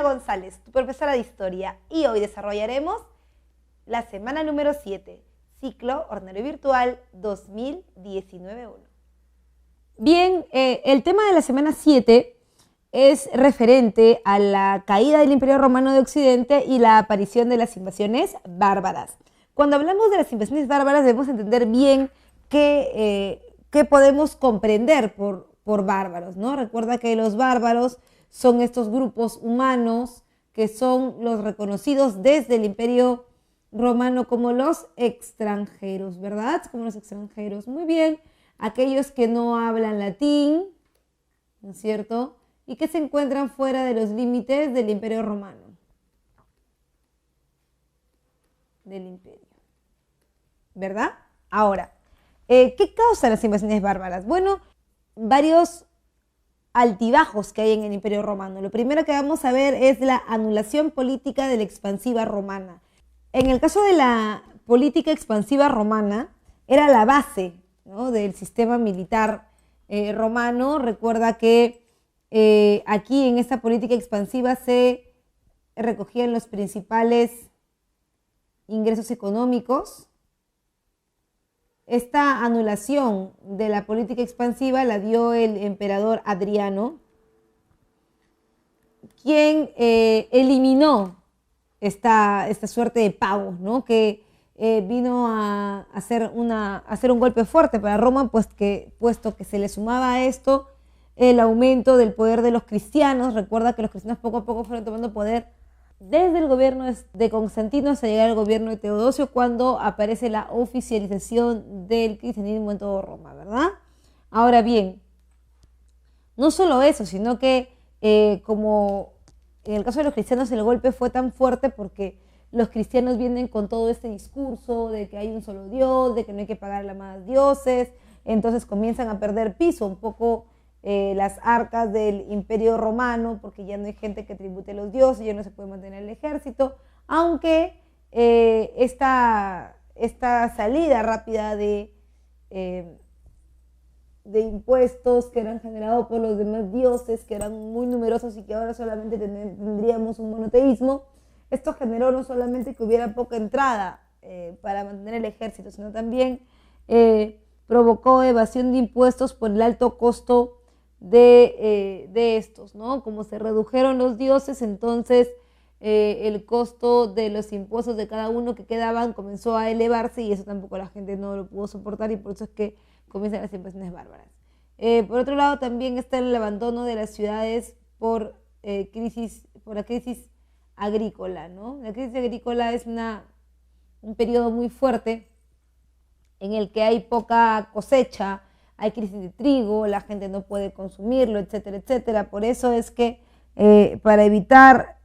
González, tu profesora de Historia, y hoy desarrollaremos la semana número 7, ciclo Ordinario Virtual 2019-1. Bien, el tema de la semana 7 es referente a la caída del Imperio Romano de Occidente y la aparición de las invasiones bárbaras. Cuando hablamos de las invasiones bárbaras debemos entender bien qué podemos comprender por bárbaros, ¿no? Recuerda que los bárbaros son estos grupos humanos que son los reconocidos desde el Imperio Romano como los extranjeros, ¿verdad? Como los extranjeros. Muy bien, aquellos que no hablan latín, ¿no es cierto? Y que se encuentran fuera de los límites del Imperio Romano. Del Imperio. ¿Verdad? Ahora, ¿qué causan las invasiones bárbaras? Bueno, varios altibajos que hay en el Imperio Romano. Lo primero que vamos a ver es la anulación política de la expansiva romana. En el caso de la política expansiva romana, era la base, ¿no?, del sistema militar romano. Recuerda que aquí en esta política expansiva se recogían los principales ingresos económicos. Esta anulación de la política expansiva la dio el emperador Adriano, quien eliminó esta suerte de pavos, ¿no?, que vino a hacer un golpe fuerte para Roma, puesto que se le sumaba a esto el aumento del poder de los cristianos. Recuerda que los cristianos poco a poco fueron tomando poder desde el gobierno de Constantino hasta llegar al gobierno de Teodosio, cuando aparece la oficialización del cristianismo en todo Roma, ¿verdad? Ahora bien, no solo eso, sino que como en el caso de los cristianos el golpe fue tan fuerte porque los cristianos vienen con todo este discurso de que hay un solo Dios, de que no hay que pagarle a más dioses, entonces comienzan a perder piso un poco las arcas del Imperio Romano, porque ya no hay gente que tribute a los dioses, ya no se puede mantener el ejército, aunque esta salida rápida de impuestos que eran generados por los demás dioses, que eran muy numerosos y que ahora solamente tendríamos un monoteísmo, esto generó no solamente que hubiera poca entrada para mantener el ejército, sino también provocó evasión de impuestos por el alto costo de estos, ¿no? Como se redujeron los dioses, entonces el costo de los impuestos de cada uno que quedaban comenzó a elevarse, y eso tampoco la gente no lo pudo soportar, y por eso es que comienzan las invasiones bárbaras. Por otro lado, también está el abandono de las ciudades por la crisis agrícola, ¿no? La crisis agrícola es un periodo muy fuerte en el que hay poca cosecha, hay crisis de trigo, la gente no puede consumirlo, etcétera, etcétera. Por eso es que para evitar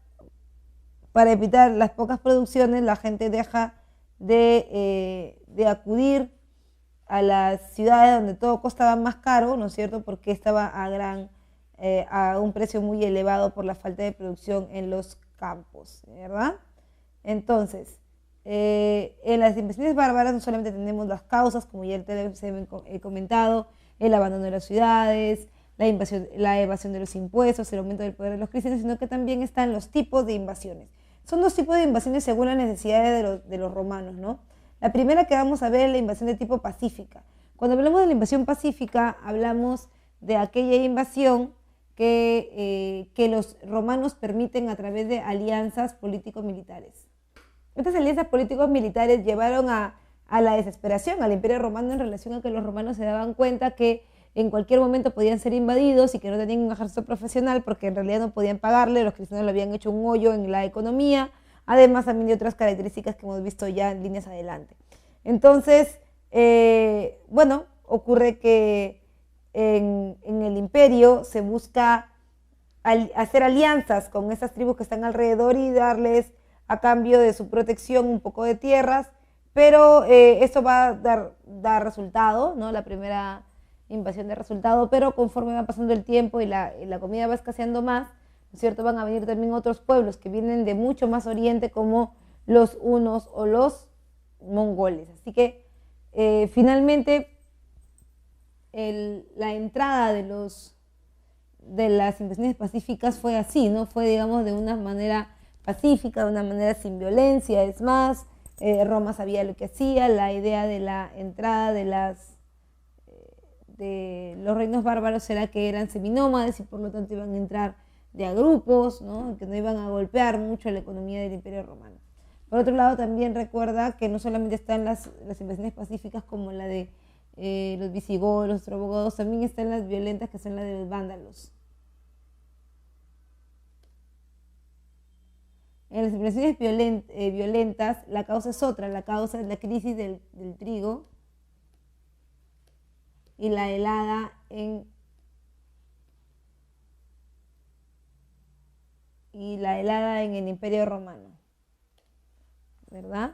las pocas producciones, la gente deja de acudir a las ciudades donde todo costaba más caro, ¿no es cierto?, porque estaba a un precio muy elevado por la falta de producción en los campos, ¿verdad? Entonces, en las invasiones bárbaras no solamente tenemos las causas, como ya he comentado, el abandono de las ciudades, la evasión de los impuestos, el aumento del poder de los cristianos, sino que también están los tipos de invasiones. Son dos tipos de invasiones según las necesidades de los romanos, ¿no? La primera que vamos a ver es la invasión de tipo pacífica. Cuando hablamos de la invasión pacífica, hablamos de aquella invasión que los romanos permiten a través de alianzas político-militares. Estas alianzas políticos militares llevaron a la desesperación al Imperio Romano en relación a que los romanos se daban cuenta que en cualquier momento podían ser invadidos y que no tenían un ejército profesional porque en realidad no podían pagarle, los cristianos le habían hecho un hoyo en la economía, además también de otras características que hemos visto ya en líneas adelante. Entonces, bueno, ocurre que en el imperio se busca hacer alianzas con esas tribus que están alrededor y darles a cambio de su protección un poco de tierras, pero esto va a dar resultado, ¿no? La primera invasión de resultado, pero conforme va pasando el tiempo y la comida va escaseando más, ¿no es cierto?, van a venir también otros pueblos que vienen de mucho más oriente, como los hunos o los mongoles. Así que finalmente la entrada de de las invasiones pacíficas fue así, ¿no? Fue, digamos, de una manera pacífica, de una manera sin violencia. Es más, Roma sabía lo que hacía. La idea de la entrada de los reinos bárbaros era que eran seminómades y por lo tanto iban a entrar de a grupos, ¿no? Que no iban a golpear mucho la economía del Imperio Romano. Por otro lado, también recuerda que no solamente están las invasiones pacíficas como la de los visigodos, los ostrogodos, también están las violentas que son las de los vándalos. En las invasiones violentas, la causa es otra, la causa es la crisis del trigo y la helada en el Imperio Romano, ¿verdad?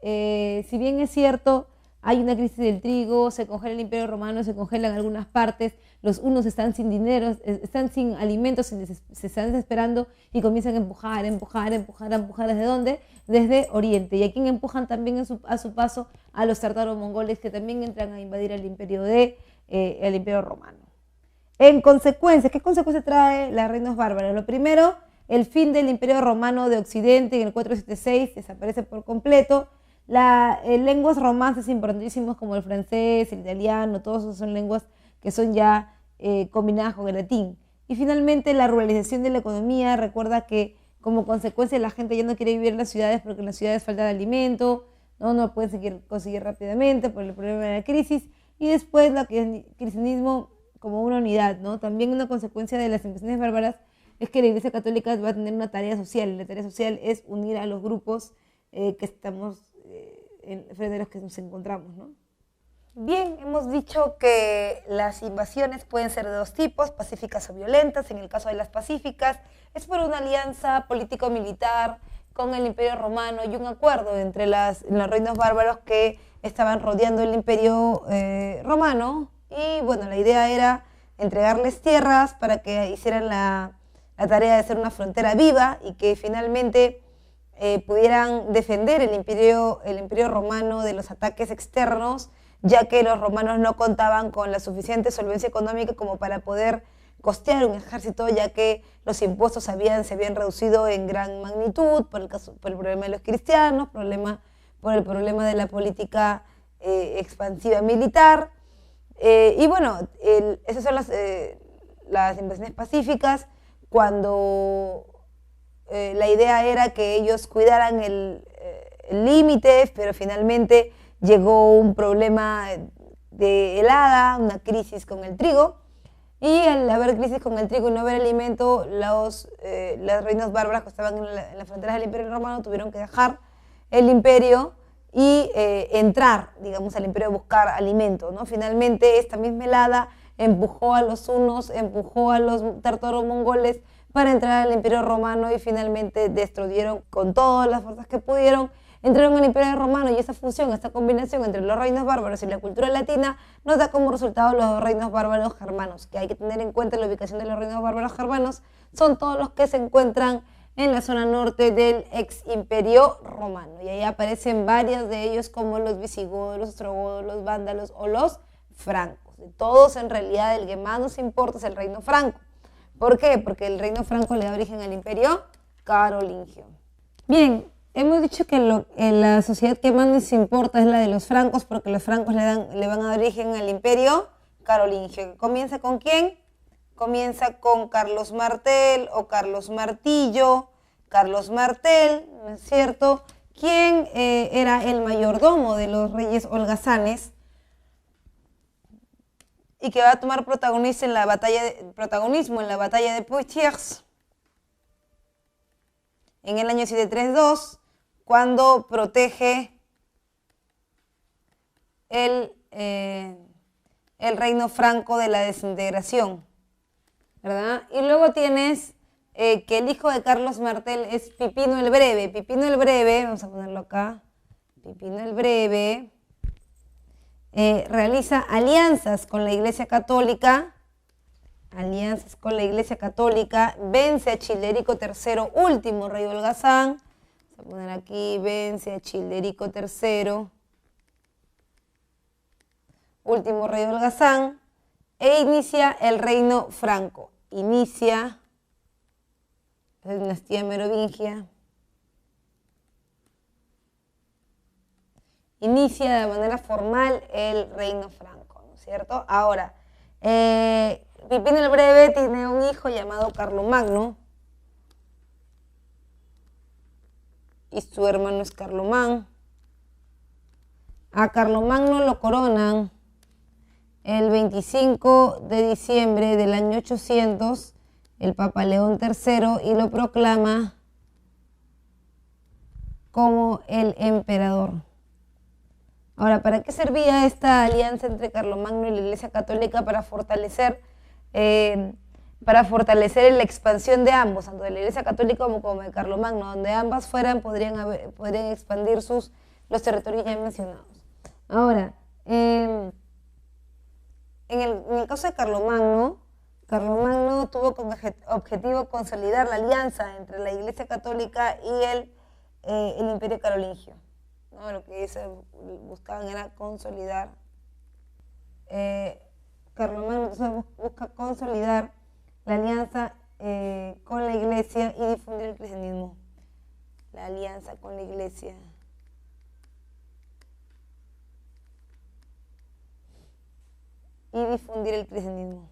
Si bien es cierto, hay una crisis del trigo, se congela el Imperio Romano, se congelan algunas partes, los unos están sin dinero, están sin alimentos, se están desesperando y comienzan a empujar. ¿Desde dónde? Desde Oriente. Y a quien empujan también a su paso a los tártaro-mongoles, que también entran a invadir el Imperio Romano. En consecuencia, ¿qué consecuencia trae las reinos bárbaras? Lo primero, el fin del Imperio Romano de Occidente en el 476 desaparece por completo. Lenguas romances importantísimos como el francés, el italiano, todos esos son lenguas que son ya combinadas con el latín. Y finalmente la ruralización de la economía. Recuerda que como consecuencia la gente ya no quiere vivir en las ciudades porque en las ciudades falta de alimento, no lo pueden conseguir rápidamente por el problema de la crisis. Y después el cristianismo como una unidad, ¿no? También una consecuencia de las invasiones bárbaras es que la Iglesia Católica va a tener una tarea social, y la tarea social es unir a los grupos que estamos frente a los que nos encontramos, ¿no? Bien, hemos dicho que las invasiones pueden ser de dos tipos, pacíficas o violentas. En el caso de las pacíficas, es por una alianza político-militar con el Imperio Romano y un acuerdo entre los reinos bárbaros que estaban rodeando el Imperio Romano. Y bueno, la idea era entregarles tierras para que hicieran la tarea de ser una frontera viva y que finalmente pudieran defender el imperio romano de los ataques externos, ya que los romanos no contaban con la suficiente solvencia económica como para poder costear un ejército, ya que los impuestos se habían reducido en gran magnitud por el problema de los cristianos, por el problema de la política expansiva militar. Y bueno, esas son las invasiones pacíficas, cuando la idea era que ellos cuidaran el límite, pero finalmente llegó un problema de helada, una crisis con el trigo, y al haber crisis con el trigo y no haber alimento, las reinas bárbaras que estaban en las fronteras del Imperio Romano tuvieron que dejar el imperio y entrar, digamos, al imperio a buscar alimento, ¿no? Finalmente, esta misma helada empujó a los hunos, empujó a los tártaro-mongoles para entrar al Imperio Romano y finalmente destruyeron con todas las fuerzas que pudieron. Entraron al Imperio Romano y esa fusión, esta combinación entre los reinos bárbaros y la cultura latina nos da como resultado los reinos bárbaros germanos, que hay que tener en cuenta la ubicación de los reinos bárbaros germanos, son todos los que se encuentran en la zona norte del ex Imperio Romano. Y ahí aparecen varios de ellos como los visigodos, los ostrogodos, los vándalos o los francos. De todos, en realidad, el que más nos importa es el reino franco. ¿Por qué? Porque el reino franco le da origen al imperio carolingio. Bien, hemos dicho que la sociedad que más nos importa es la de los francos, porque los francos le van a dar origen al imperio carolingio. ¿Comienza con quién? Comienza con Carlos Martel o Carlos Martillo. Carlos Martel, ¿no es cierto? ¿Quién era el mayordomo de los reyes holgazanes y que va a tomar protagonismo en la batalla de Poitiers en el año 732, cuando protege el reino franco de la desintegración, ¿verdad? Y luego tienes que el hijo de Carlos Martel es Pipino el Breve. Pipino el Breve, vamos a ponerlo acá, Pipino el Breve, realiza alianzas con la Iglesia Católica, vence a Childerico III, último rey holgazán. Vamos a poner aquí, vence a Childerico III, último rey holgazán, e inicia el reino franco. inicia la dinastía merovingia, inicia de manera formal el reino franco, ¿no es cierto? Ahora, Pipino el Breve tiene un hijo llamado Carlomagno, y su hermano es Carlomán. A Carlomagno lo coronan el 25 de diciembre del año 800 el Papa León III y lo proclama como el emperador. Ahora, ¿para qué servía esta alianza entre Carlomagno y la Iglesia Católica? Para fortalecer la expansión de ambos, tanto de la Iglesia Católica como de Carlomagno. Donde ambas fueran, podrían expandir los territorios ya mencionados. Ahora, en el caso de Carlomagno tuvo como objetivo consolidar la alianza entre la Iglesia Católica y el Imperio Carolingio, ¿no? Lo que buscaban era consolidar. Carlomagno busca consolidar la alianza con la Iglesia y difundir el cristianismo. La alianza con la Iglesia. Y difundir el cristianismo.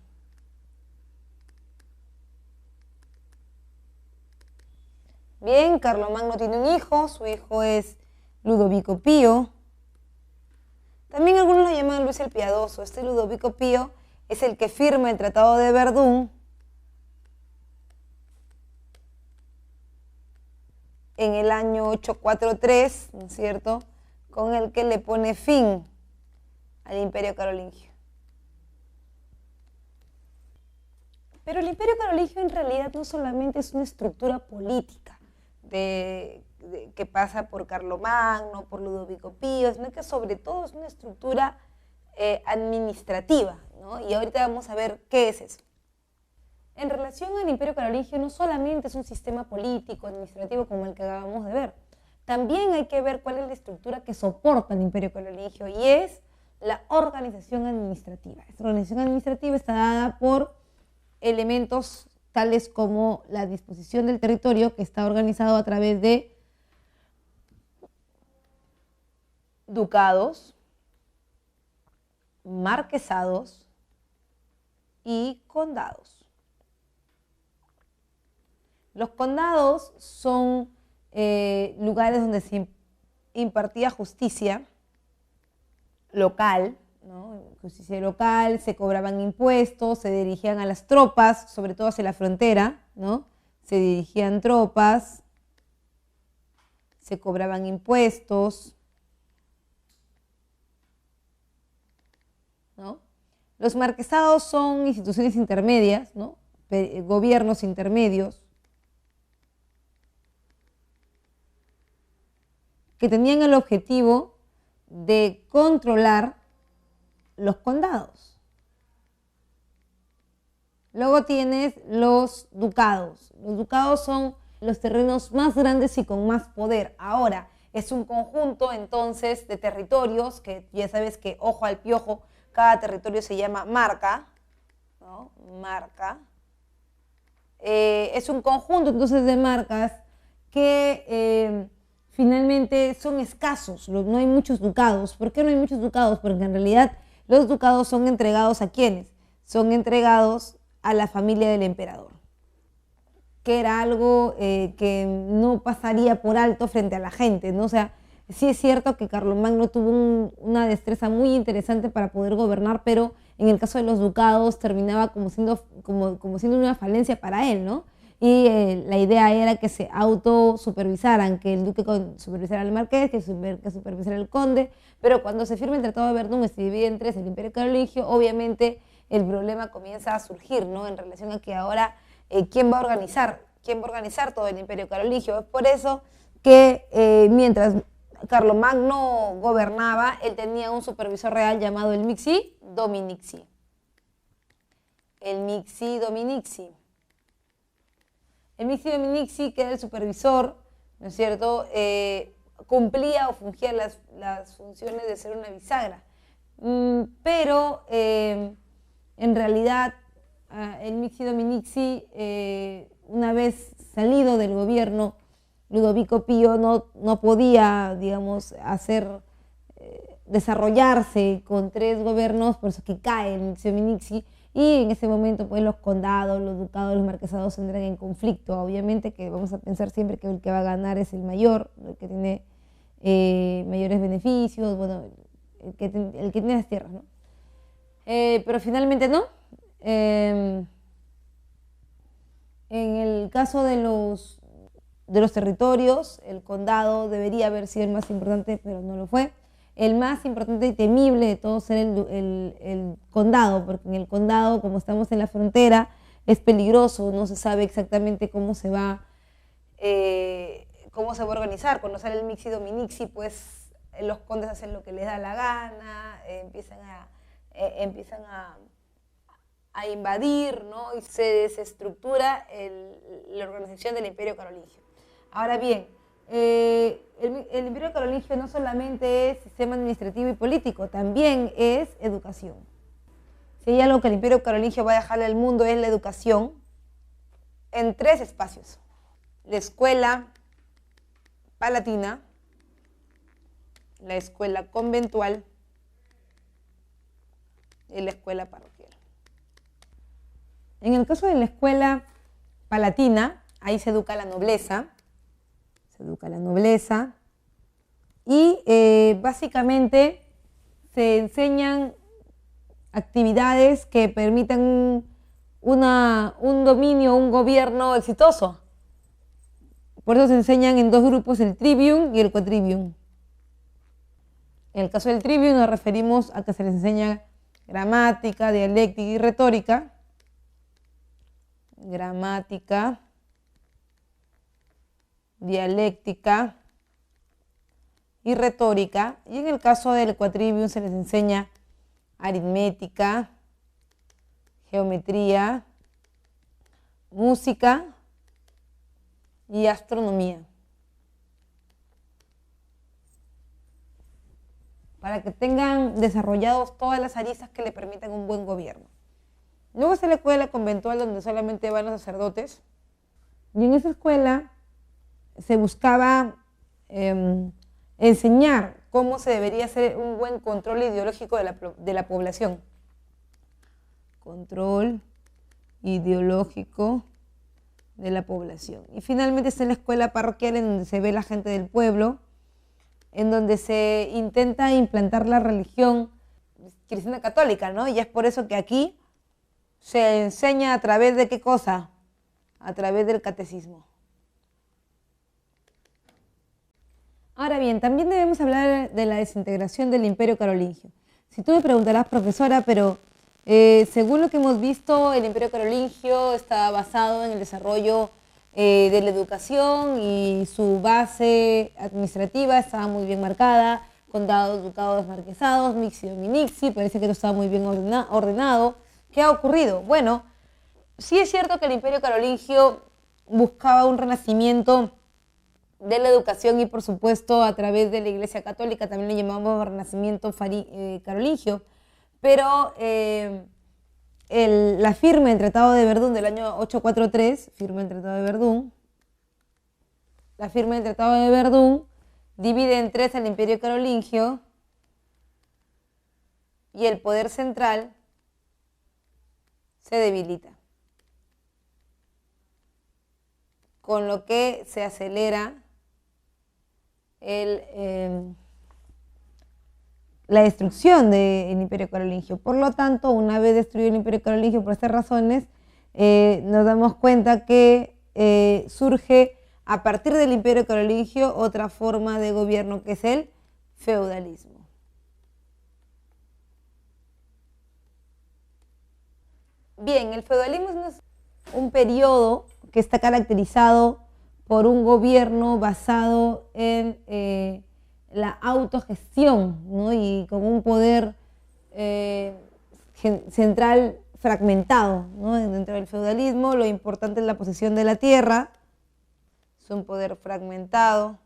Bien, Carlomagno tiene un hijo, su hijo es Ludovico Pío. También algunos lo llaman Luis el Piadoso. Este Ludovico Pío es el que firma el Tratado de Verdún en el año 843, ¿no es cierto?, con el que le pone fin al Imperio Carolingio. Pero el Imperio Carolingio en realidad no solamente es una estructura política que pasa por Carlomagno, por Ludovico Pío, sino que sobre todo es una estructura administrativa, ¿no? Y ahorita vamos a ver qué es eso. En relación al Imperio Carolingio no solamente es un sistema político, administrativo como el que acabamos de ver, también hay que ver cuál es la estructura que soporta el Imperio Carolingio y es la organización administrativa. Esta organización administrativa está dada por elementos tales como la disposición del territorio, que está organizado a través de ducados, marquesados y condados. Los condados son lugares donde se impartía justicia local, ¿no? Justicia local, se cobraban impuestos, se dirigían a las tropas, sobre todo hacia la frontera, ¿no? Se dirigían tropas, se cobraban impuestos, ¿no? Los marquesados son instituciones intermedias, ¿no? Gobiernos intermedios que tenían el objetivo de controlar los condados. Luego tienes los ducados. Los ducados son los terrenos más grandes y con más poder. Ahora, es un conjunto entonces de territorios, que ya sabes que, ojo al piojo, cada territorio se llama marca, ¿no? Marca. Es un conjunto entonces de marcas que finalmente son escasos, no hay muchos ducados. ¿Por qué no hay muchos ducados? Porque en realidad los ducados son entregados ¿a quiénes? Son entregados a la familia del emperador, que era algo que no pasaría por alto frente a la gente, ¿no? O sea, sí es cierto que Carlomagno tuvo una destreza muy interesante para poder gobernar, pero en el caso de los ducados terminaba como siendo una falencia para él, ¿no? Y la idea era que se autosupervisaran, que el duque supervisara al marqués, que supervisara al conde, pero cuando se firma el Tratado de Verdún y se divide en tres el Imperio Carolingio, obviamente el problema comienza a surgir, ¿no? En relación a que ahora, ¿quién va a organizar todo el Imperio Carolingio? Es por eso que mientras Carlomagno gobernaba, él tenía un supervisor real llamado el Mixi Dominixi. El Mixi Dominixi. El Mixi Dominixi, que era el supervisor, ¿no es cierto?, cumplía o fungía las funciones de ser una bisagra. Pero en realidad el Mixi Dominixi, una vez salido del gobierno, Ludovico Pío no podía, digamos, desarrollarse con 3 gobiernos, por eso que cae el Mixi Dominixi, y en ese momento pues los condados, los ducados, los marquesados entran en conflicto. Obviamente que vamos a pensar siempre que el que va a ganar es el mayor, el que tiene mayores beneficios, bueno, el que tiene las tierras, ¿no? Pero finalmente no. En el caso de los territorios, el condado debería haber sido el más importante, pero no lo fue. El más importante y temible de todos era el condado, porque en el condado, como estamos en la frontera, es peligroso, no se sabe exactamente cómo se va a organizar. Cuando sale el Mixi Dominixi, pues los condes hacen lo que les da la gana, empiezan a invadir, ¿no? Y se desestructura la organización del Imperio Carolingio. Ahora bien, el Imperio Carolingio no solamente es sistema administrativo y político, también es educación. Si hay algo que el Imperio Carolingio va a dejarle al mundo es la educación en 3 espacios: la escuela palatina, la escuela conventual y la escuela parroquial. En el caso de la escuela palatina, ahí se educa la nobleza, y básicamente se enseñan actividades que permitan un dominio, un gobierno exitoso. Por eso se enseñan en 2 grupos, el trivium y el quadrivium. En el caso del trivium nos referimos a que se les enseña gramática, dialéctica y retórica. Gramática, dialéctica y retórica. Y en el caso del quadrivium se les enseña aritmética, geometría, música y astronomía. Para que tengan desarrollados todas las aristas que le permitan un buen gobierno. Luego está la escuela conventual, donde solamente van los sacerdotes. Y en esa escuela se buscaba enseñar cómo se debería hacer un buen control ideológico de la población. Control ideológico de la población. Y finalmente está la escuela parroquial, en donde se ve la gente del pueblo, en donde se intenta implantar la religión cristiana católica, ¿no? Y es por eso que aquí se enseña a través de ¿qué cosa? A través del catecismo. Ahora bien, también debemos hablar de la desintegración del Imperio Carolingio. Si tú me preguntarás, profesora, pero según lo que hemos visto, el Imperio Carolingio está basado en el desarrollo de la educación, y su base administrativa estaba muy bien marcada: condados, ducados, marquesados, Mixi Dominixi. Parece que todo estaba muy bien ordenado. ¿Qué ha ocurrido? Bueno, sí es cierto que el Imperio Carolingio buscaba un renacimiento de la educación, y por supuesto a través de la Iglesia Católica también le llamamos renacimiento carolingio, pero la firma del Tratado de Verdún del año 843, la firma del Tratado de Verdún divide en 3 al Imperio Carolingio, y el poder central se debilita, con lo que se acelera la destrucción del Imperio Carolingio. Por lo tanto, una vez destruido el Imperio Carolingio por estas razones, nos damos cuenta que surge a partir del Imperio Carolingio otra forma de gobierno, que es el feudalismo. Bien, el feudalismo es un periodo que está caracterizado por un gobierno basado en la autogestión, ¿no? Y con un poder central fragmentado, ¿no? Dentro del feudalismo, lo importante es la posesión de la tierra. Es un poder fragmentado.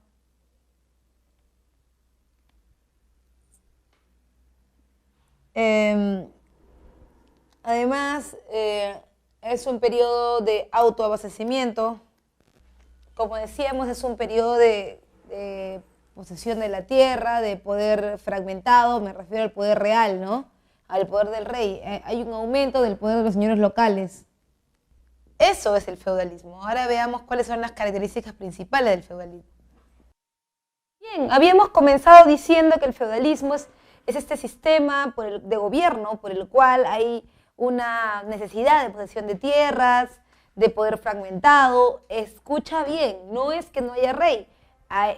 Además, es un periodo de autoabastecimiento. Como decíamos, es un periodo de posesión de la tierra, de poder fragmentado, me refiero al poder real, ¿no? Al poder del rey. Hay un aumento del poder de los señores locales. Eso es el feudalismo. Ahora veamos cuáles son las características principales del feudalismo. Bien, habíamos comenzado diciendo que el feudalismo es este sistema de gobierno por el cual hay una necesidad de posesión de tierras, de poder fragmentado. Escucha bien, no es que no haya rey.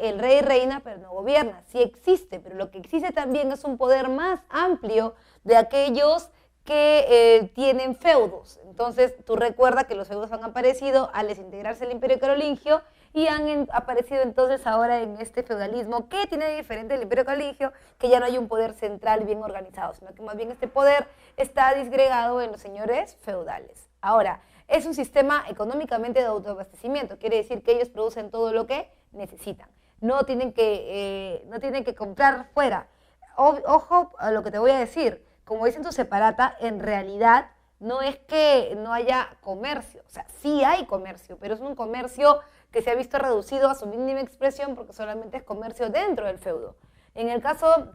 El rey reina, pero no gobierna. Sí existe, pero lo que existe también es un poder más amplio de aquellos que tienen feudos. Entonces, tú recuerdas que los feudos han aparecido al desintegrarse el Imperio Carolingio y han aparecido entonces ahora en este feudalismo. ¿Qué tiene de diferente el Imperio Carolingio? Que ya no hay un poder central bien organizado, sino que más bien este poder está disgregado en los señores feudales. Ahora, es un sistema económicamente de autoabastecimiento, quiere decir que ellos producen todo lo que necesitan. No tienen que comprar fuera. Ojo a lo que te voy a decir. Como dicen tu separata, en realidad no es que no haya comercio. O sea, sí hay comercio, pero es un comercio que se ha visto reducido a su mínima expresión porque solamente es comercio dentro del feudo. En el caso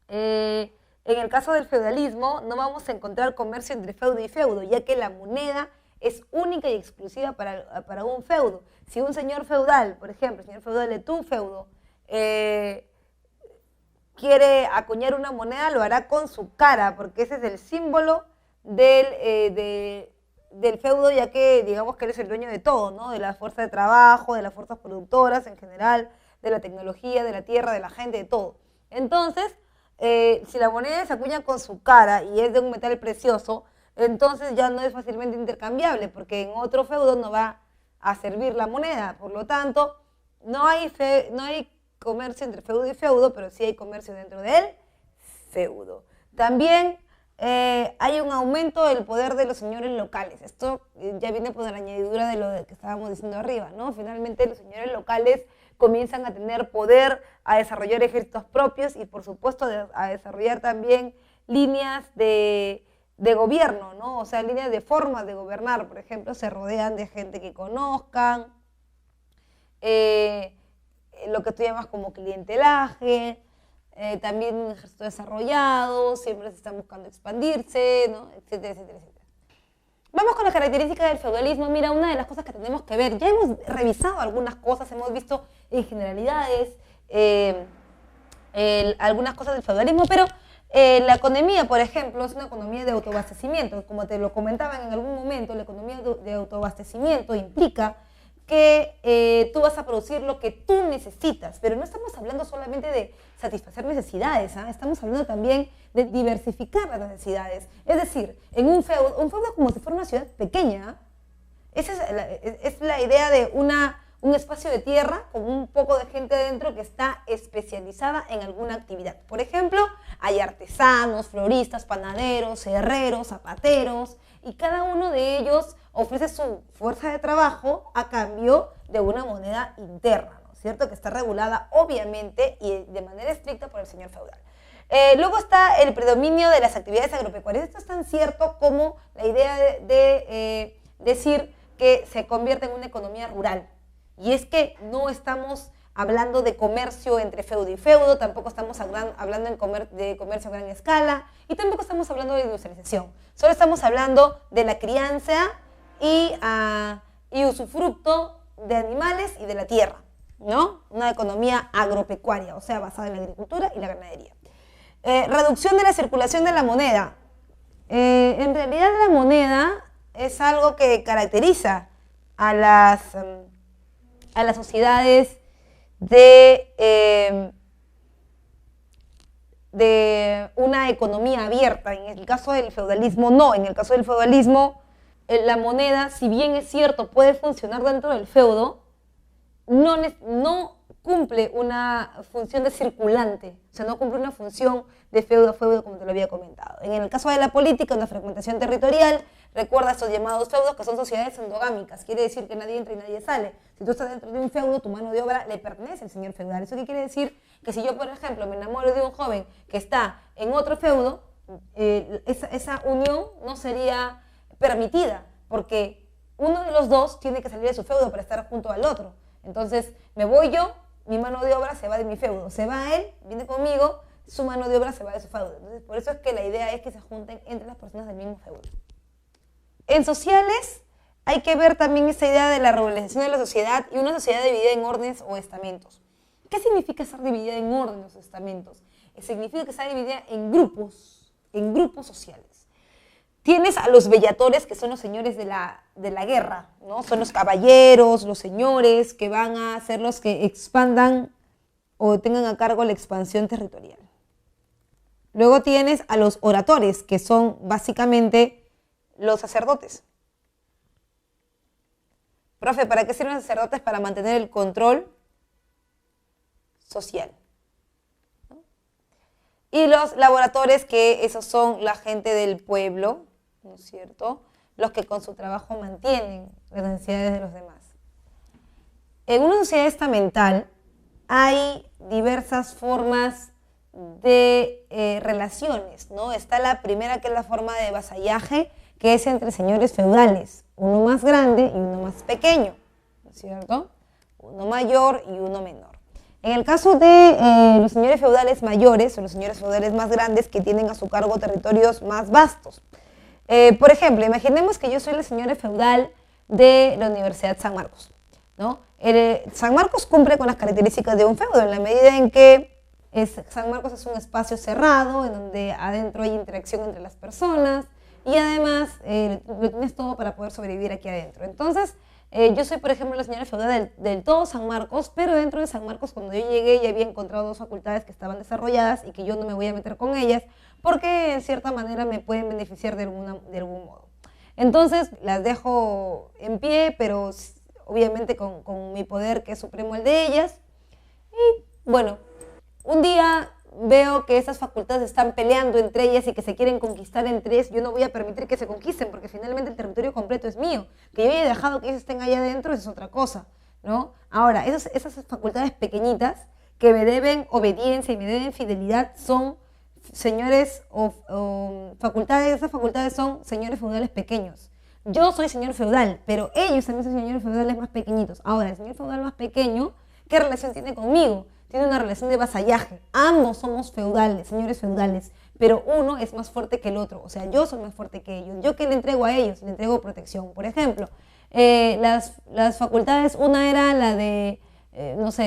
del feudalismo no vamos a encontrar comercio entre feudo y feudo, ya que la moneda es única y exclusiva para un feudo. Si un señor feudal, por ejemplo, el señor feudal de tu feudo, quiere acuñar una moneda, lo hará con su cara, porque ese es el símbolo del feudo, ya que digamos que él es el dueño de todo, ¿no? De la fuerza de trabajo, de las fuerzas productoras en general, de la tecnología, de la tierra, de la gente, de todo. Entonces, si la moneda se acuña con su cara y es de un metal precioso, entonces ya no es fácilmente intercambiable, porque en otro feudo no va a servir la moneda. Por lo tanto, no hay comercio entre feudo y feudo, pero sí hay comercio dentro del feudo. También hay un aumento del poder de los señores locales. Esto ya viene por la añadidura de lo que estábamos diciendo arriba, ¿no? Finalmente los señores locales comienzan a tener poder, a desarrollar ejércitos propios y por supuesto a desarrollar también líneas de gobierno, ¿no? O sea, líneas de formas de gobernar, por ejemplo, se rodean de gente que conozcan, lo que tú llamas como clientelaje, también un ejército desarrollado, siempre se están buscando expandirse, ¿no? Etcétera, etcétera, etcétera. Vamos con las características del feudalismo. Mira, una de las cosas que tenemos que ver, ya hemos revisado algunas cosas, hemos visto en generalidades algunas cosas del feudalismo, pero la economía, por ejemplo, es una economía de autoabastecimiento. Como te lo comentaban en algún momento, la economía de autoabastecimiento implica que tú vas a producir lo que tú necesitas, pero no estamos hablando solamente de satisfacer necesidades, ¿eh? Estamos hablando también de diversificar las necesidades. Es decir, en un feudo como si fuera una ciudad pequeña, esa es la idea de un espacio de tierra con un poco de gente dentro que está especializada en alguna actividad. Por ejemplo, hay artesanos, floristas, panaderos, herreros, zapateros, y cada uno de ellos ofrece su fuerza de trabajo a cambio de una moneda interna, ¿no es cierto? Que está regulada obviamente y de manera estricta por el señor feudal. Luego está el predominio de las actividades agropecuarias. Esto es tan cierto como la idea de decir que se convierte en una economía rural. Y es que no estamos hablando de comercio entre feudo y feudo, tampoco estamos hablando de comercio a gran escala y tampoco estamos hablando de industrialización. Solo estamos hablando de la crianza y usufructo de animales y de la tierra, ¿no? Una economía agropecuaria, o sea, basada en la agricultura y la ganadería. Reducción de la circulación de la moneda. En realidad la moneda es algo que caracteriza a las sociedades de una economía abierta. En el caso del feudalismo no, en el caso del feudalismo la moneda, si bien es cierto, puede funcionar dentro del feudo, no cumple una función de circulante, o sea, no cumple una función de feudo a feudo como te lo había comentado. En el caso de la política, una fragmentación territorial, recuerda estos llamados feudos que son sociedades endogámicas, quiere decir que nadie entra y nadie sale. Si tú estás dentro de un feudo, tu mano de obra le pertenece al señor feudal. ¿Eso qué quiere decir? Que si yo, por ejemplo, me enamoro de un joven que está en otro feudo, esa unión no sería permitida, porque uno de los dos tiene que salir de su feudo para estar junto al otro. Entonces, me voy yo, mi mano de obra se va de mi feudo, se va él, viene conmigo, su mano de obra se va de su feudo. Entonces, por eso es que la idea es que se junten entre las personas del mismo feudo. En sociales, hay que ver también esta idea de la regularización de la sociedad y una sociedad dividida en órdenes o estamentos. ¿Qué significa estar dividida en órdenes o estamentos? Significa que está dividida en grupos sociales. Tienes a los vellatores, que son los señores de la guerra, ¿no? Son los caballeros, los señores que van a ser los que expandan o tengan a cargo la expansión territorial. Luego tienes a los oradores, que son básicamente los sacerdotes. Profe, ¿para qué sirven los sacerdotes? Para mantener el control social. ¿No? Y los laboradores, que esos son la gente del pueblo, ¿no es cierto? Los que con su trabajo mantienen las necesidades de los demás. En una sociedad estamental hay diversas formas de relaciones, ¿no? Está la primera, que es la forma de vasallaje, que es entre señores feudales, uno más grande y uno más pequeño, ¿no es cierto? Uno mayor y uno menor. En el caso de los señores feudales mayores o los señores feudales más grandes, que tienen a su cargo territorios más vastos. Por ejemplo, imaginemos que yo soy la señora feudal de la Universidad San Marcos, ¿no? San Marcos cumple con las características de un feudo en la medida en que San Marcos es un espacio cerrado en donde adentro hay interacción entre las personas y además lo tienes todo para poder sobrevivir aquí adentro. Entonces, yo soy, por ejemplo, la señora feudal del todo San Marcos, pero dentro de San Marcos, cuando yo llegué, ya había encontrado dos facultades que estaban desarrolladas y que yo no me voy a meter con ellas porque en cierta manera me pueden beneficiar de algún modo. Entonces, las dejo en pie, pero obviamente con mi poder, que es supremo el de ellas. Y bueno, un día veo que esas facultades están peleando entre ellas y que se quieren conquistar entre ellas. Yo no voy a permitir que se conquisten porque finalmente el territorio completo es mío. Que yo haya dejado que ellos estén allá adentro, eso es otra cosa, ¿no? Ahora, esas facultades pequeñitas que me deben obediencia y me deben fidelidad son señores esas facultades son señores feudales pequeños. Yo soy señor feudal, pero ellos también son señores feudales más pequeñitos. Ahora, el señor feudal más pequeño, ¿qué relación tiene conmigo? Tiene una relación de vasallaje. Ambos somos feudales, señores feudales, pero uno es más fuerte que el otro. O sea, yo soy más fuerte que ellos. ¿Yo qué le entrego a ellos? Le entrego protección. Por ejemplo, las facultades, una era la de,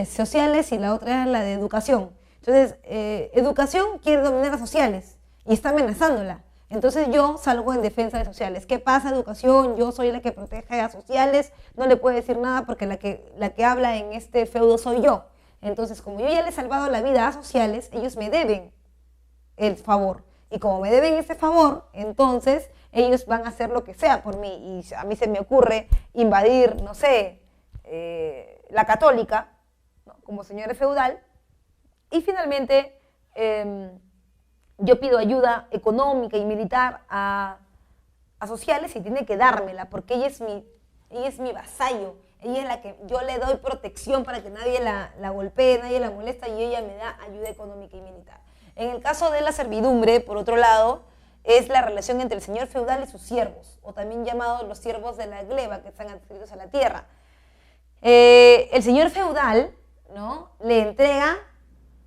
sociales y la otra era la de educación. Entonces, educación quiere dominar a sociales y está amenazándola. Entonces yo salgo en defensa de sociales. ¿Qué pasa, educación? Yo soy la que protege a sociales, no le puedo decir nada porque la que habla en este feudo soy yo. Entonces, como yo ya le he salvado la vida a sociales, ellos me deben el favor. Y como me deben ese favor, entonces ellos van a hacer lo que sea por mí. Y a mí se me ocurre invadir, no sé, la Católica, ¿no? Como señora feudal. Y finalmente, yo pido ayuda económica y militar a sociales y tiene que dármela porque ella es mi vasallo. Ella es la que yo le doy protección para que nadie la golpee, nadie la molesta y ella me da ayuda económica y militar. En el caso de la servidumbre, por otro lado, es la relación entre el señor feudal y sus siervos, o también llamados los siervos de la gleba, que están adscritos a la tierra. El señor feudal, ¿no?, le entrega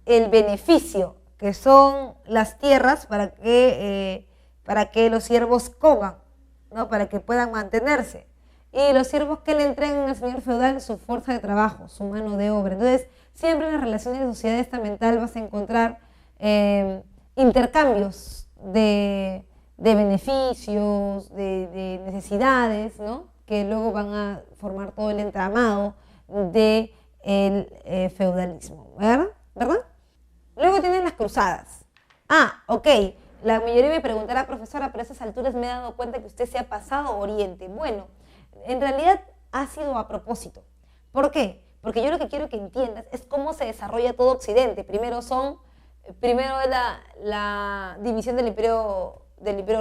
el beneficio, que son las tierras para que los siervos coman, ¿no?, para que puedan mantenerse. Y los siervos que le entregan al señor feudal su fuerza de trabajo, su mano de obra. Entonces, siempre en las relaciones de sociedad estamental vas a encontrar intercambios de beneficios, de necesidades, ¿no?, que luego van a formar todo el entramado del feudalismo, ¿verdad? Luego tienen las cruzadas. Ok. La mayoría me preguntará, profesora, pero a esas alturas me he dado cuenta que usted se ha pasado a Oriente. Bueno, en realidad ha sido a propósito. ¿Por qué? Porque yo lo que quiero que entiendas es cómo se desarrolla todo Occidente. Primero es la división del Imperio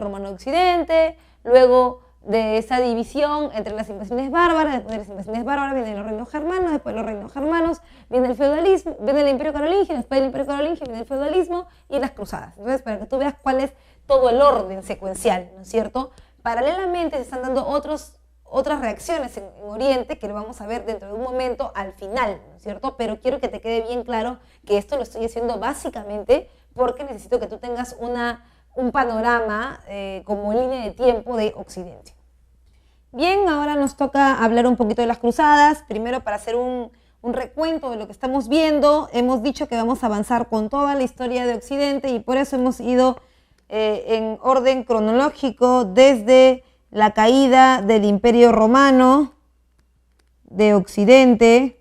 Romano de Occidente, luego de esa división entre las invasiones bárbaras, después de las invasiones bárbaras vienen los reinos germanos, después de los reinos germanos viene el feudalismo, viene el Imperio Carolingio, después del Imperio Carolingio viene el feudalismo y las cruzadas. Entonces, para que tú veas cuál es todo el orden secuencial, ¿no es cierto?, Paralelamente se están dando otras reacciones en Oriente, que lo vamos a ver dentro de un momento al final, ¿no es cierto? Pero quiero que te quede bien claro que esto lo estoy haciendo básicamente porque necesito que tú tengas un panorama como línea de tiempo de Occidente. Bien, ahora nos toca hablar un poquito de las cruzadas. Primero, para hacer un recuento de lo que estamos viendo, hemos dicho que vamos a avanzar con toda la historia de Occidente y por eso hemos ido en orden cronológico desde la caída del Imperio Romano de Occidente.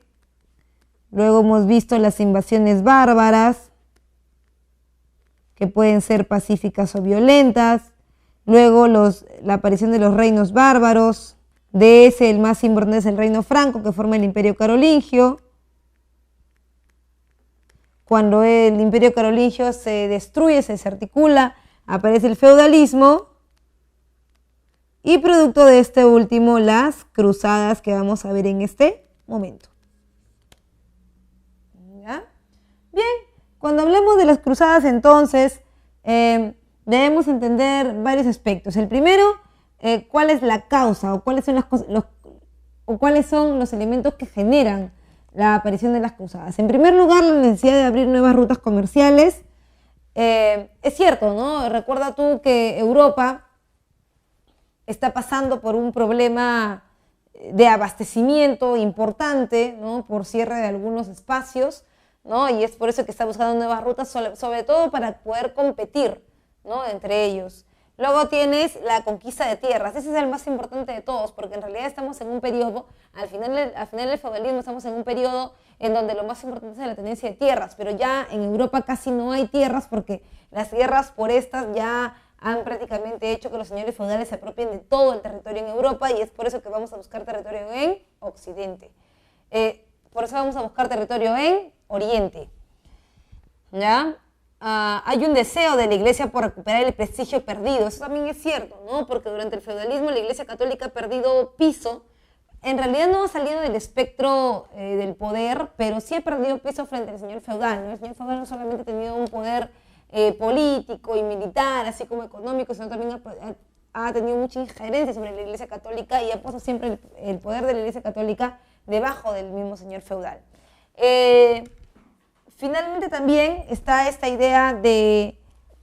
Luego hemos visto las invasiones bárbaras, que pueden ser pacíficas o violentas. Luego la aparición de los reinos bárbaros. De ese, el más importante es el reino franco, que forma el Imperio Carolingio. Cuando el Imperio Carolingio se destruye, se desarticula, aparece el feudalismo. Y producto de este último, las cruzadas que vamos a ver en este momento. ¿Ya? Bien, cuando hablemos de las cruzadas, entonces, debemos entender varios aspectos. El primero, cuál es la causa o cuáles son los elementos que generan la aparición de las cruzadas. En primer lugar, la necesidad de abrir nuevas rutas comerciales. Es cierto, ¿no? Recuerda tú que Europa está pasando por un problema de abastecimiento importante, ¿no? Por cierre de algunos espacios, ¿no? Y es por eso que está buscando nuevas rutas, sobre todo para poder competir, ¿no? Entre ellos. Luego tienes la conquista de tierras. Ese es el más importante de todos, porque en realidad estamos en un periodo, al final del feudalismo estamos en un periodo en donde lo más importante es la tenencia de tierras, pero ya en Europa casi no hay tierras porque las guerras por estas ya han prácticamente hecho que los señores feudales se apropien de todo el territorio en Europa y es por eso que vamos a buscar territorio en Occidente. Por eso vamos a buscar territorio en Oriente. ¿Ya? Hay un deseo de la Iglesia por recuperar el prestigio perdido. Eso también es cierto, ¿no? Porque durante el feudalismo la Iglesia Católica ha perdido piso. En realidad no ha salido del espectro del poder, pero sí ha perdido piso frente al señor feudal, ¿no? El señor feudal no solamente ha tenido un poder político y militar, así como económico, sino también ha tenido mucha injerencia sobre la Iglesia Católica y ha puesto siempre el poder de la Iglesia Católica debajo del mismo señor feudal. Finalmente también está esta idea de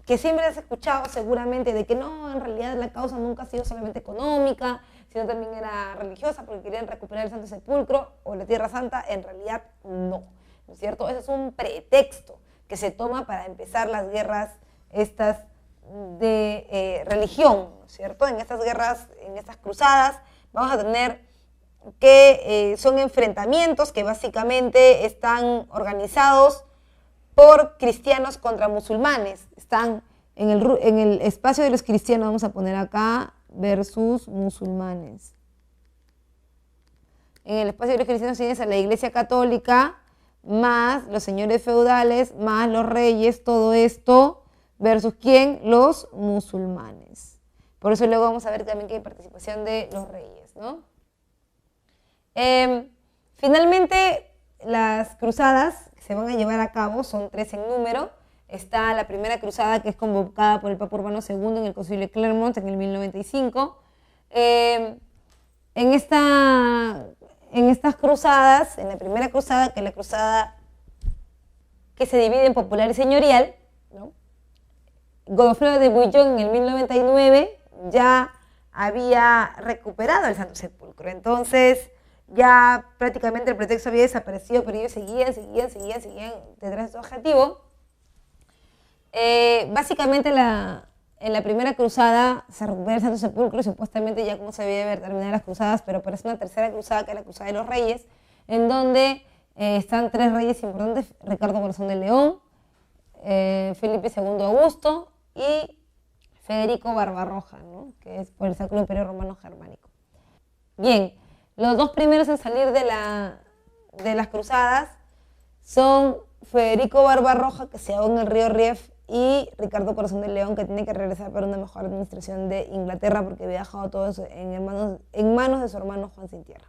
que siempre has escuchado seguramente de que no, en realidad la causa nunca ha sido solamente económica, sino también era religiosa porque querían recuperar el Santo Sepulcro o la Tierra Santa. En realidad no, ¿no es cierto? Ese es un pretexto que se toma para empezar las guerras estas de religión, ¿no es cierto? En estas guerras, en estas cruzadas, vamos a tener que son enfrentamientos que básicamente están organizados por cristianos contra musulmanes. Están en el espacio de los cristianos, vamos a poner acá, versus musulmanes. En el espacio de los cristianos tienes a la Iglesia Católica, más los señores feudales, más los reyes, todo esto, versus ¿quién? Los musulmanes. Por eso luego vamos a ver también que hay participación de los reyes, ¿no? Finalmente, las cruzadas que se van a llevar a cabo son 3 en número. Está la primera cruzada, que es convocada por el Papa Urbano II en el Concilio de Clermont en el 1095. En estas cruzadas, en la primera cruzada, que es la cruzada que se divide en popular y señorial, ¿no? Godofredo de Bouillon en el 1099 ya había recuperado el Santo Sepulcro. Entonces, ya prácticamente el pretexto había desaparecido, pero ellos seguían detrás de su objetivo. Básicamente en la primera cruzada se recupera el Santo Sepulcro y supuestamente ya como se había de haber terminado las cruzadas, pero aparece una tercera cruzada, que es la Cruzada de los Reyes, en donde están 3 reyes importantes: Ricardo Corazón de León, Felipe II Augusto y Federico Barbarroja, ¿no? Que es por el Sacro Imperio Romano Germánico. Bien, los 2 primeros en salir de las cruzadas son Federico Barbarroja, que se ahoga en el río Rief, y Ricardo Corazón de León, que tiene que regresar para una mejor administración de Inglaterra porque había dejado todo eso en manos de su hermano Juan Sin Tierra.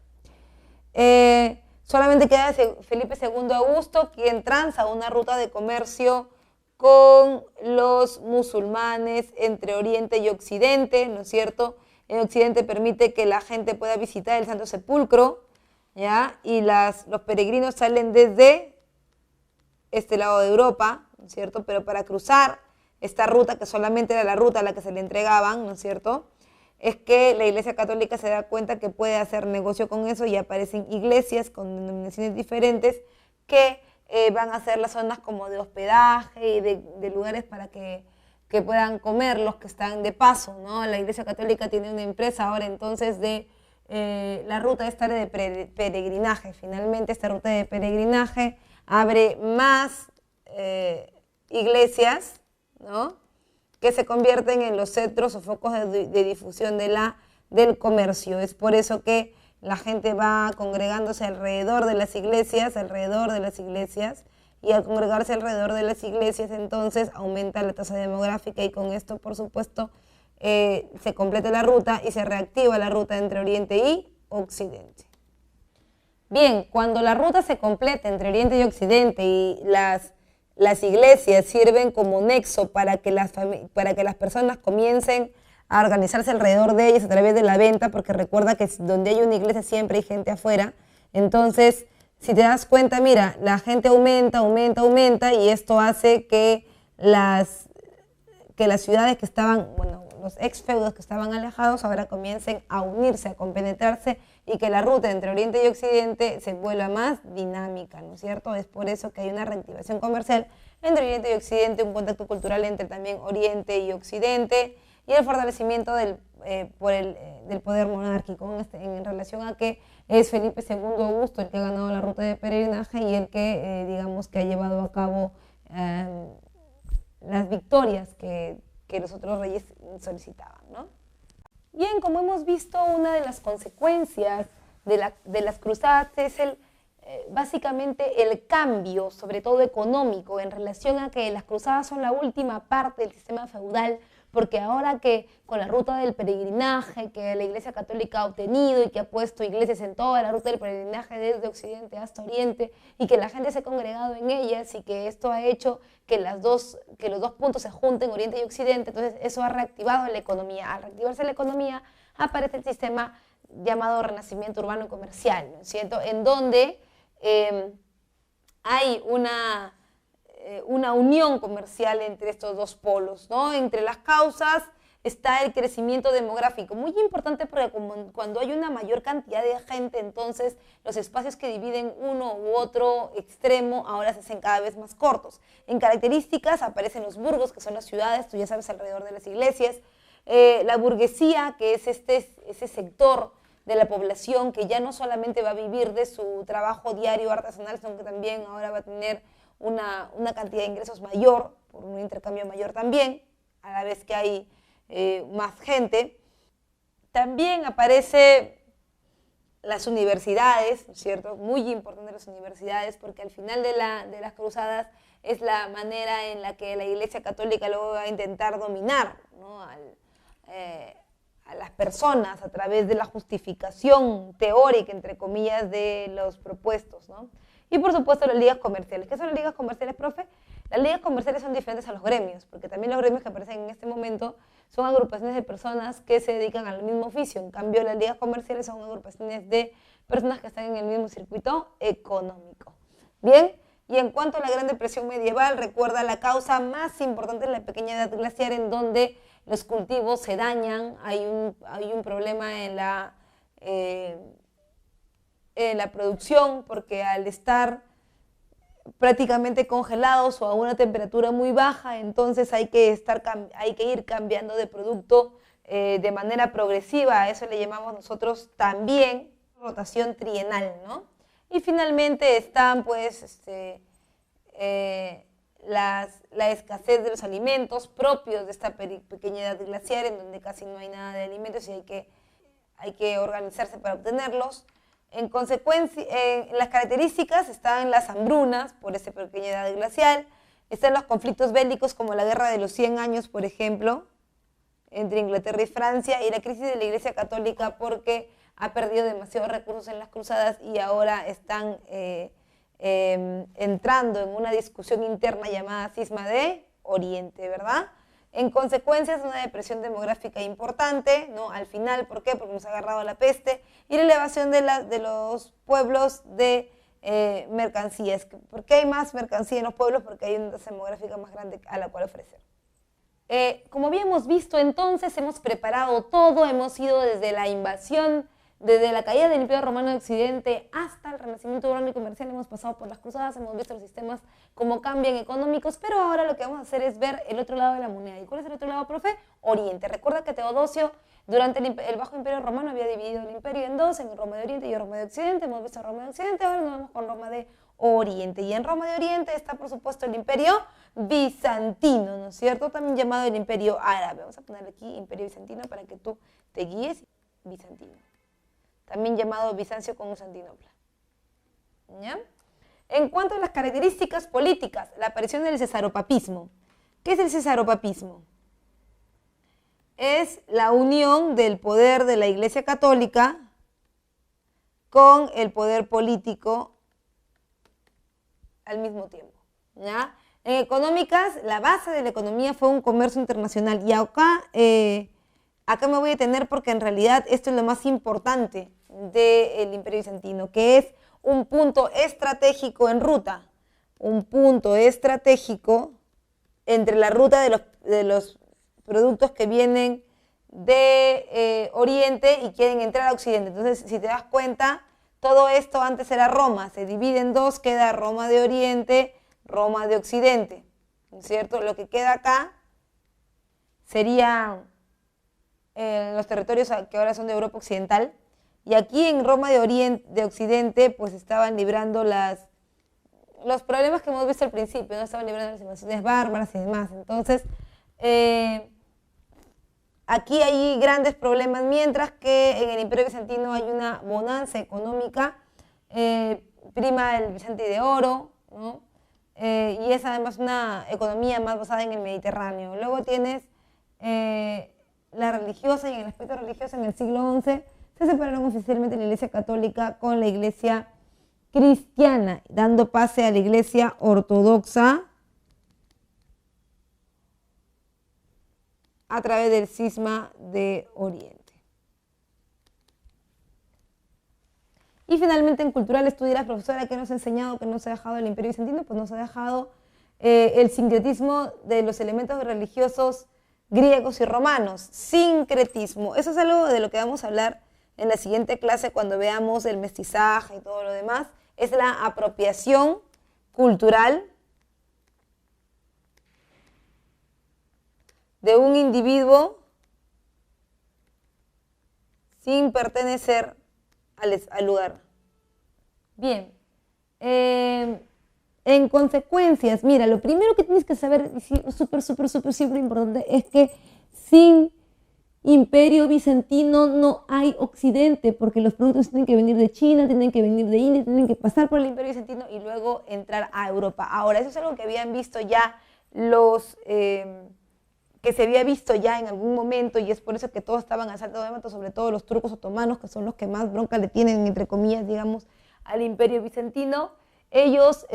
Solamente queda Felipe II Augusto, quien tranza una ruta de comercio con los musulmanes entre Oriente y Occidente, ¿no es cierto? en Occidente permite que la gente pueda visitar el Santo Sepulcro, ¿ya? Y los peregrinos salen desde este lado de Europa, ¿no es cierto? Pero para cruzar esta ruta, que solamente era la ruta a la que se le entregaban, ¿no es cierto?, es que la Iglesia Católica se da cuenta que puede hacer negocio con eso y aparecen iglesias con denominaciones diferentes que van a ser las zonas como de hospedaje y de lugares para que puedan comer los que están de paso, ¿no? La Iglesia Católica tiene una empresa ahora entonces de la ruta esta de peregrinaje. Finalmente esta ruta de peregrinaje abre más iglesias, ¿no?, que se convierten en los centros o focos de difusión del comercio. Es por eso que la gente va congregándose alrededor de las iglesias, y al congregarse alrededor de las iglesias, entonces aumenta la tasa demográfica y con esto, por supuesto, se completa la ruta y se reactiva la ruta entre Oriente y Occidente. Bien, cuando la ruta se completa entre Oriente y Occidente y las iglesias sirven como nexo para que las personas comiencen a organizarse alrededor de ellas a través de la venta, porque recuerda que donde hay una iglesia siempre hay gente afuera. Entonces, si te das cuenta, mira, la gente aumenta y esto hace que las ciudades que estaban, bueno, los ex feudos que estaban alejados ahora comiencen a unirse, a compenetrarse y que la ruta entre Oriente y Occidente se vuelva más dinámica, ¿no es cierto? Es por eso que hay una reactivación comercial entre Oriente y Occidente, un contacto cultural entre también Oriente y Occidente y el fortalecimiento del poder monárquico en relación a que es Felipe II Augusto el que ha ganado la ruta de peregrinaje y el que, digamos, que ha llevado a cabo las victorias que los otros reyes solicitaban, ¿no? Bien, como hemos visto, una de las consecuencias de las cruzadas es básicamente el cambio, sobre todo económico, en relación a que las cruzadas son la última parte del sistema feudal, porque ahora que con la ruta del peregrinaje que la Iglesia Católica ha obtenido y que ha puesto iglesias en toda la ruta del peregrinaje desde Occidente hasta Oriente y que la gente se ha congregado en ellas y que esto ha hecho que los dos puntos se junten, Oriente y Occidente, entonces eso ha reactivado la economía. Al reactivarse la economía aparece el sistema llamado renacimiento urbano y comercial, ¿no es cierto?, en donde hay una unión comercial entre estos dos polos, ¿no? Entre las causas está el crecimiento demográfico, muy importante porque cuando hay una mayor cantidad de gente, entonces los espacios que dividen uno u otro extremo ahora se hacen cada vez más cortos. En características aparecen los burgos, que son las ciudades, tú ya sabes, alrededor de las iglesias, la burguesía, que es ese sector de la población que ya no solamente va a vivir de su trabajo diario artesanal, sino que también ahora va a tener una cantidad de ingresos mayor, por un intercambio mayor también, a la vez que hay más gente. También aparecen las universidades, ¿no es cierto? Muy importantes las universidades, porque al final de las cruzadas es la manera en la que la Iglesia Católica luego va a intentar dominar, ¿no?, a las personas a través de la justificación teórica, entre comillas, de los propuestos, ¿no? Y por supuesto las ligas comerciales. ¿Qué son las ligas comerciales, profe? Las ligas comerciales son diferentes a los gremios, porque también los gremios que aparecen en este momento son agrupaciones de personas que se dedican al mismo oficio. En cambio, las ligas comerciales son agrupaciones de personas que están en el mismo circuito económico. Bien, y en cuanto a la Gran Depresión medieval, recuerda la causa más importante es la pequeña edad glaciar, en donde los cultivos se dañan, hay un problema en la producción, porque al estar prácticamente congelados o a una temperatura muy baja, entonces hay que ir cambiando de producto de manera progresiva. A eso le llamamos nosotros también rotación trienal, ¿no? Y finalmente están pues la escasez de los alimentos propios de esta pequeña edad glaciar, en donde casi no hay nada de alimentos y hay que organizarse para obtenerlos. En consecuencia, las características están las hambrunas por esta pequeña edad glacial, están los conflictos bélicos como la Guerra de los 100 años, por ejemplo, entre Inglaterra y Francia, y la crisis de la Iglesia Católica porque ha perdido demasiados recursos en las cruzadas y ahora están entrando en una discusión interna llamada cisma de Oriente, ¿verdad? En consecuencia, es una depresión demográfica importante, ¿no? Al final, ¿por qué? Porque nos ha agarrado la peste. Y la elevación de los pueblos de mercancías. ¿Por qué hay más mercancía en los pueblos? Porque hay una tasa demográfica más grande a la cual ofrecer. Como habíamos visto entonces, hemos preparado todo, hemos ido desde la invasión, desde la caída del Imperio Romano de Occidente hasta el renacimiento urbano y comercial, hemos pasado por las cruzadas, hemos visto los sistemas cómo cambian económicos, pero ahora lo que vamos a hacer es ver el otro lado de la moneda. ¿Y cuál es el otro lado, profe? Oriente. Recuerda que Teodosio, durante el Bajo Imperio Romano, había dividido el imperio en dos, en Roma de Oriente y Roma de Occidente. Hemos visto Roma de Occidente, ahora nos vamos con Roma de Oriente. Y en Roma de Oriente está, por supuesto, el Imperio Bizantino, ¿no es cierto? También llamado el Imperio Árabe. Vamos a poner aquí Imperio Bizantino para que tú te guíes. Bizantino. También llamado Bizancio con Constantinopla. ¿Ya? En cuanto a las características políticas, la aparición del cesaropapismo. ¿Qué es el cesaropapismo? Es la unión del poder de la Iglesia Católica con el poder político al mismo tiempo. ¿Ya? En económicas, la base de la economía fue un comercio internacional. Y acá me voy a detener porque en realidad esto es lo más importante del Imperio Bizantino, que es un punto estratégico en ruta. Un punto estratégico entre la ruta de los productos que vienen de Oriente y quieren entrar a Occidente. Entonces, si te das cuenta, todo esto antes era Roma, se divide en dos, queda Roma de Oriente, Roma de Occidente, ¿no es cierto? Lo que queda acá serían los territorios que ahora son de Europa Occidental, y aquí en Roma de Occidente pues estaban librando los problemas que hemos visto al principio, ¿no? Estaban librando las invasiones bárbaras y demás. Entonces, aquí hay grandes problemas, mientras que en el Imperio Bizantino hay una bonanza económica, prima el Bizante de oro, ¿no? Y es además una economía más basada en el Mediterráneo. Luego tienes la religiosa, y en el aspecto religioso en el siglo XI se separaron oficialmente la Iglesia Católica con la Iglesia cristiana, dando pase a la Iglesia ortodoxa a través del cisma de Oriente. Y finalmente en culturales tú dirás, profesora, ¿qué nos ha enseñado, que nos ha dejado el Imperio Bizantino? Pues nos ha dejado el sincretismo de los elementos religiosos griegos y romanos. Sincretismo. Eso es algo de lo que vamos a hablar en la siguiente clase cuando veamos el mestizaje y todo lo demás. Es la apropiación cultural de un individuo sin pertenecer al lugar. Bien, en consecuencias, mira, lo primero que tienes que saber, súper importante, es que sin Imperio Bizantino no hay Occidente, porque los productos tienen que venir de China, tienen que venir de India, tienen que pasar por el Imperio Bizantino y luego entrar a Europa. Ahora, eso es algo que habían visto ya que se había visto ya en algún momento, y es por eso que todos estaban al salto de mata, sobre todo los turcos otomanos, que son los que más bronca le tienen, entre comillas, digamos, al Imperio Bizantino. Ellos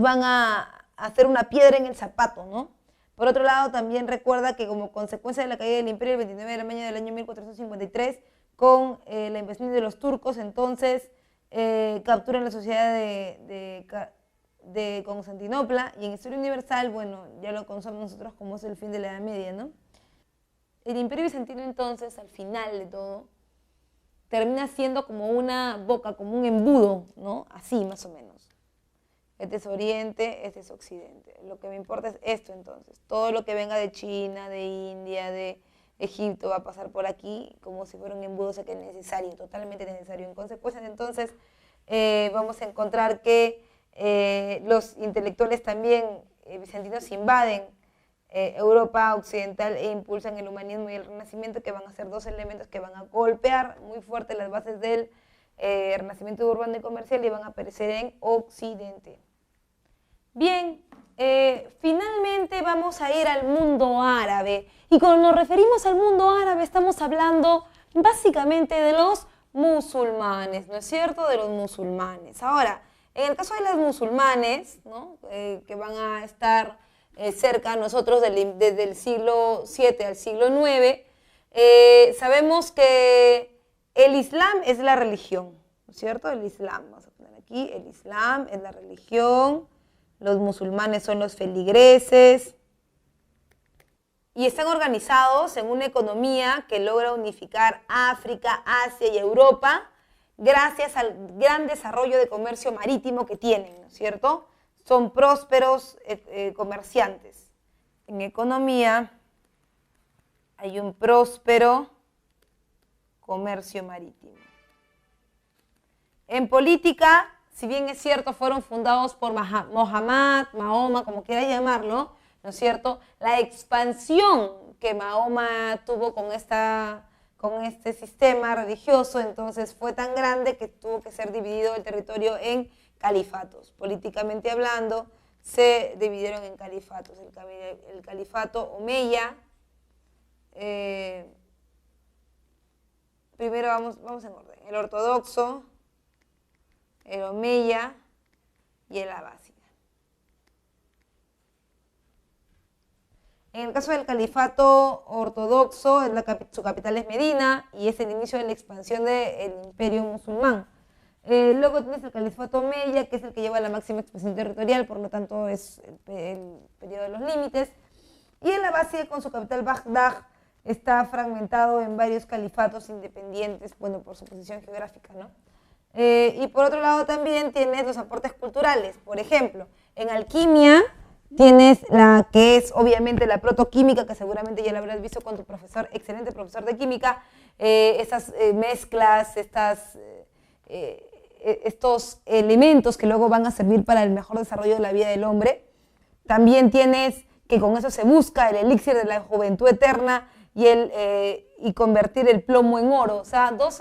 van a hacer una piedra en el zapato, ¿no? Por otro lado, también recuerda que como consecuencia de la caída del Imperio el 29 de mayo del año 1453, con la invasión de los turcos, entonces capturan la sociedad de Constantinopla, y en Historia Universal, bueno, ya lo conocemos nosotros como es el fin de la Edad Media, ¿no? El Imperio Bizantino entonces, al final de todo, termina siendo como una boca, como un embudo, ¿no? Así más o menos. Este es Oriente, este es Occidente. Lo que me importa es esto entonces. Todo lo que venga de China, de India, de Egipto va a pasar por aquí como si fuera un embudo, o sea que es necesario, totalmente necesario. En consecuencia, entonces, vamos a encontrar que los intelectuales también bizantinos invaden Europa occidental e impulsan el humanismo y el renacimiento, que van a ser dos elementos que van a golpear muy fuerte las bases del renacimiento urbano y comercial y van a aparecer en Occidente. Bien, finalmente vamos a ir al mundo árabe, y cuando nos referimos al mundo árabe estamos hablando básicamente de los musulmanes, ¿no es cierto? De los musulmanes. Ahora, en el caso de los musulmanes, ¿no? Que van a estar cerca a nosotros desde el siglo VII al siglo IX, sabemos que el Islam es la religión, ¿no es cierto? El Islam, vamos a poner aquí, el Islam es la religión, los musulmanes son los feligreses, y están organizados en una economía que logra unificar África, Asia y Europa gracias al gran desarrollo de comercio marítimo que tienen, ¿no es cierto? Son prósperos comerciantes. En economía hay un próspero comercio marítimo. En política, si bien es cierto, fueron fundados por Mohammed, Mahoma, como quiera llamarlo, ¿no es cierto? La expansión que Mahoma tuvo con este sistema religioso, entonces fue tan grande que tuvo que ser dividido el territorio en califatos. Políticamente hablando, se dividieron en califatos. El califato Omeya, primero vamos en orden, el ortodoxo, el Omeya y el abásida. En el caso del califato ortodoxo, su capital es Medina y es el inicio de la expansión del imperio musulmán. Luego tienes el califato Omeya, que es el que lleva la máxima expansión territorial, por lo tanto es el periodo de los límites. Y el abásida, con su capital Bagdad, está fragmentado en varios califatos independientes, bueno, por su posición geográfica, ¿no? Y por otro lado también tienes los aportes culturales. Por ejemplo, en alquimia tienes la que es obviamente la protoquímica, que seguramente ya la habrás visto con tu profesor, excelente profesor de química, esas mezclas, estos elementos que luego van a servir para el mejor desarrollo de la vida del hombre. También tienes que con eso se busca el elixir de la juventud eterna y convertir el plomo en oro. O sea, dos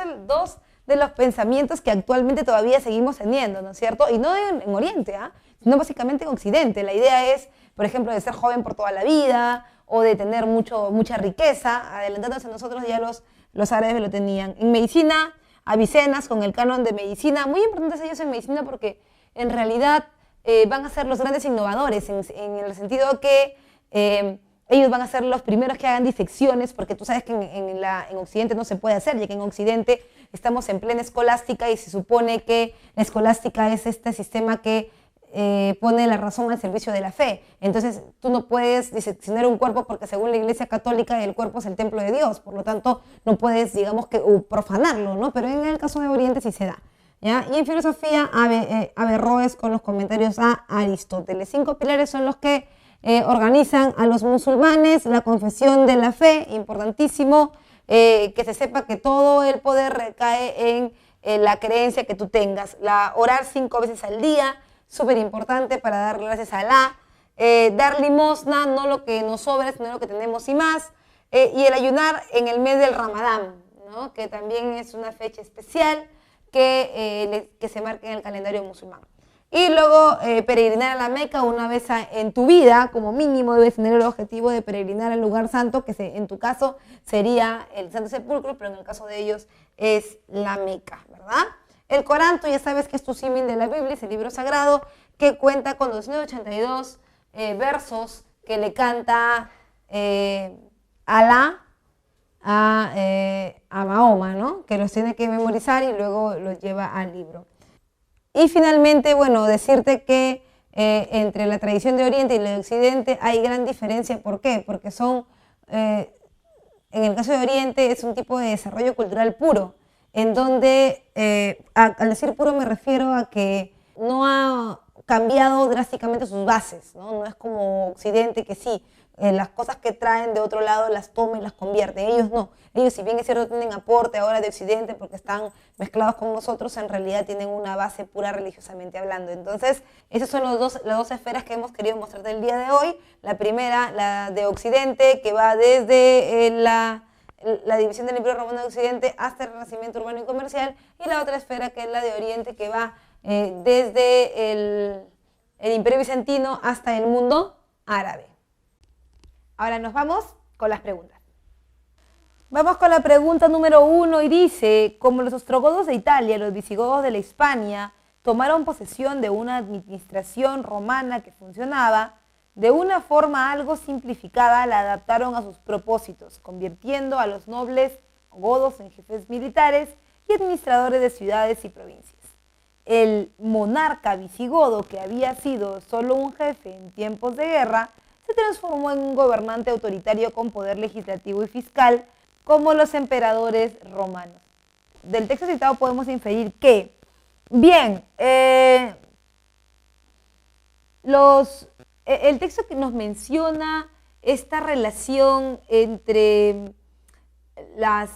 de los pensamientos que actualmente todavía seguimos teniendo, ¿no es cierto? Y no en Oriente, sino básicamente en Occidente. La idea es, por ejemplo, de ser joven por toda la vida o de tener mucha riqueza. Adelantándose a nosotros, ya los árabes lo tenían. En medicina, Avicenas con el canon de medicina, muy importantes ellos en medicina porque en realidad van a ser los grandes innovadores en el sentido que ellos van a ser los primeros que hagan disecciones, porque tú sabes que en Occidente no se puede hacer, ya que en Occidente estamos en plena escolástica y se supone que la escolástica es este sistema que pone la razón al servicio de la fe. Entonces tú no puedes diseccionar un cuerpo porque según la Iglesia Católica el cuerpo es el templo de Dios, por lo tanto no puedes, digamos, que profanarlo, ¿no? Pero en el caso de Oriente sí se da, ¿ya? Y en filosofía, Averroes con los comentarios a Aristóteles. 5 pilares son los que organizan a los musulmanes, la confesión de la fe, importantísimo, que se sepa que todo el poder recae en la creencia que tú tengas. Orar 5 veces al día, súper importante para dar gracias a Alá. Dar limosna, no lo que nos sobra, sino lo que tenemos y más. Y el ayunar en el mes del Ramadán, ¿no? Que también es una fecha especial que se marca en el calendario musulmán. Y luego peregrinar a la Meca una vez en tu vida, como mínimo debes tener el objetivo de peregrinar al lugar santo, que en tu caso sería el Santo Sepulcro, pero en el caso de ellos es la Meca, ¿verdad? El Corán, tú ya sabes que es tu símil de la Biblia, es el libro sagrado, que cuenta con 282 versos que le canta Alá a Mahoma, ¿no? Que los tiene que memorizar y luego los lleva al libro. Y finalmente, bueno, decirte que entre la tradición de Oriente y la de Occidente hay gran diferencia. ¿Por qué? Porque en el caso de Oriente es un tipo de desarrollo cultural puro, en donde, al decir puro me refiero a que no ha cambiado drásticamente sus bases, ¿no? No es como Occidente que sí, las cosas que traen de otro lado las toma y las convierte. Ellos no. Ellos, si bien es cierto, tienen aporte ahora de Occidente porque están mezclados con nosotros, en realidad tienen una base pura religiosamente hablando. Entonces, esas son las dos esferas que hemos querido mostrar el día de hoy. La primera, la de Occidente, que va desde la división del Imperio Romano de Occidente hasta el Renacimiento urbano y comercial, y la otra esfera, que es la de Oriente, que va desde el Imperio Bizantino hasta el mundo árabe. Ahora nos vamos con las preguntas. Vamos con la pregunta número 1 y dice: como los ostrogodos de Italia, los visigodos de la Hispania tomaron posesión de una administración romana que funcionaba, De una forma algo simplificada la adaptaron a sus propósitos, convirtiendo a los nobles godos en jefes militares y administradores de ciudades y provincias. El monarca visigodo, que había sido solo un jefe en tiempos de guerra, se transformó en un gobernante autoritario con poder legislativo y fiscal, como los emperadores romanos. Del texto citado podemos inferir que, bien, el texto que nos menciona esta relación entre las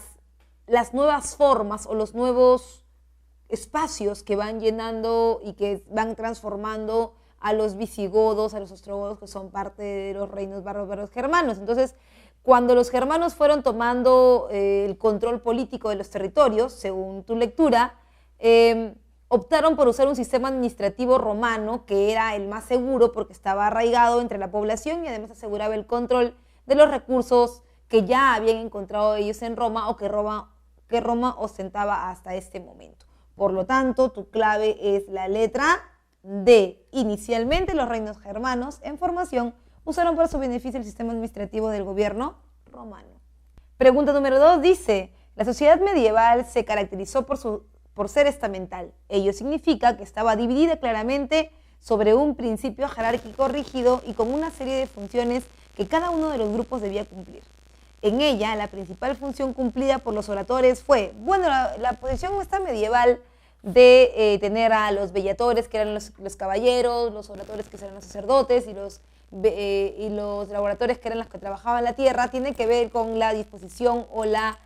nuevas formas o los nuevos espacios que van llenando y que van transformando a los visigodos, a los ostrogodos, que son parte de los reinos bárbaros germanos. Entonces, cuando los germanos fueron tomando el control político de los territorios, según tu lectura, optaron por usar un sistema administrativo romano que era el más seguro porque estaba arraigado entre la población y además aseguraba el control de los recursos que ya habían encontrado ellos en Roma o que Roma ostentaba hasta este momento. Por lo tanto, tu clave es la letra D. Inicialmente, los reinos germanos en formación usaron para su beneficio el sistema administrativo del gobierno romano. Pregunta número 2 dice, la sociedad medieval se caracterizó por ser estamental. Ello significa que estaba dividida claramente sobre un principio jerárquico rígido y con una serie de funciones que cada uno de los grupos debía cumplir. En ella, la principal función cumplida por los oradores fue, bueno, la posición está medieval de tener a los vellatores, que eran los caballeros, los oradores, que eran los sacerdotes, y los laboradores, que eran los que trabajaban la tierra, tiene que ver con la disposición o la